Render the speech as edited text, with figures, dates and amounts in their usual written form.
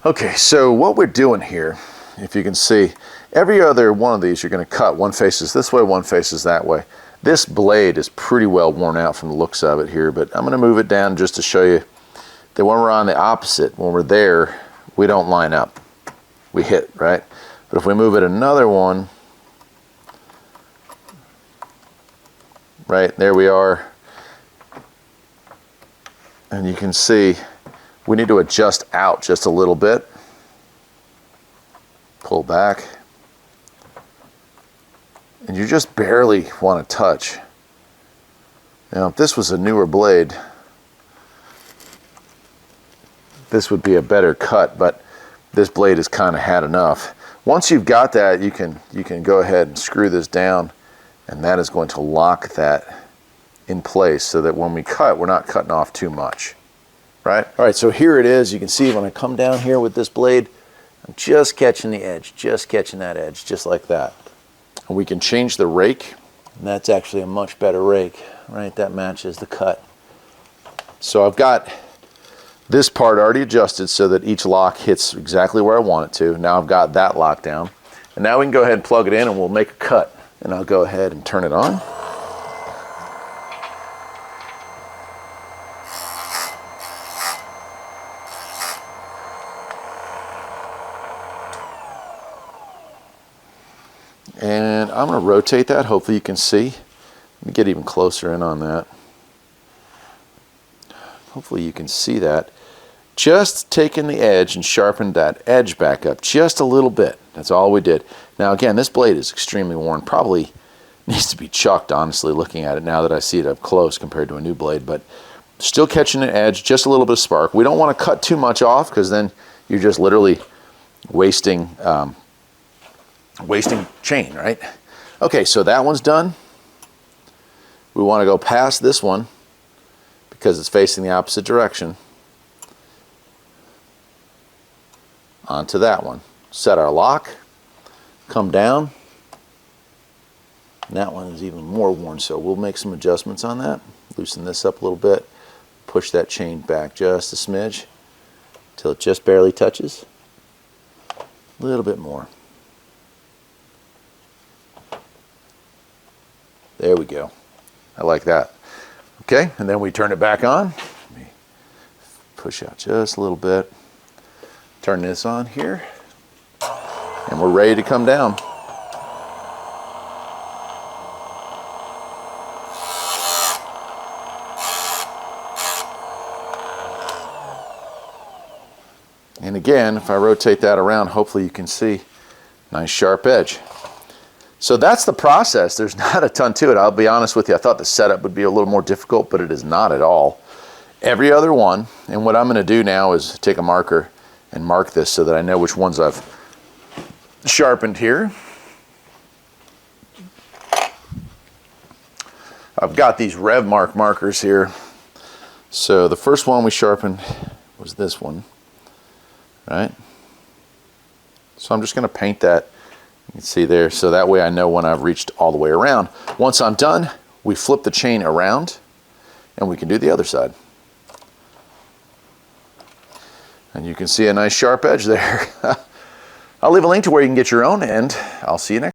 Okay, so what we're doing here, if you can see, every other one of these you're going to cut. One faces this way, one faces that way. This blade is pretty well worn out from the looks of it here, but I'm going to move it down just to show you that when we're on the opposite, when we're there, we don't line up. We hit, right? But if we move it another one, right, there we are. And you can see we need to adjust out just a little bit. Pull back. And you just barely want to touch. Now, if this was a newer blade, this would be a better cut, but this blade has kind of had enough. Once you've got that, you can go ahead and screw this down, and that is going to lock that in place so that when we cut, we're not cutting off too much, right? All right, so here it is. You can see when I come down here with this blade, I'm just catching the edge, just catching that edge, just like that. And we can change the rake, and that's actually a much better rake, right? That matches the cut. So I've got this part already adjusted so that each lock hits exactly where I want it to. Now I've got that locked down. And now we can go ahead and plug it in and we'll make a cut. And I'll go ahead and turn it on. And I'm going to rotate that. Hopefully you can see. Let me get even closer in on that. Hopefully you can see that. Just taking the edge and sharpened that edge back up just a little bit. That's all we did. Now again, this blade is extremely worn. Probably needs to be chucked, honestly, looking at it now that I see it up close compared to a new blade. But still catching the edge, just a little bit of spark. We don't want to cut too much off because then you're just literally wasting chain, right? Okay, so that one's done. We want to go past this one because it's facing the opposite direction onto that one. Set our lock, come down, and that one is even more worn, so we'll make some adjustments on that. Loosen this up a little bit, push that chain back just a smidge till it just barely touches. A little bit more. There we go. I like that. Okay, and then we turn it back on. Let me push out just a little bit. Turn this on here. And we're ready to come down. And again, if I rotate that around, hopefully you can see nice sharp edge. So that's the process. There's not a ton to it. I'll be honest with you. I thought the setup would be a little more difficult, but it is not at all. Every other one, and what I'm going to do now is take a marker and mark this so that I know which ones I've sharpened here. I've got these rev mark markers here. So the first one we sharpened was this one, right? So I'm just going to paint that. You can see there, so that way I know when I've reached all the way around. Once I'm done, we flip the chain around and we can do the other side. And you can see a nice sharp edge there. I'll leave a link to where you can get your own, and I'll see you next time.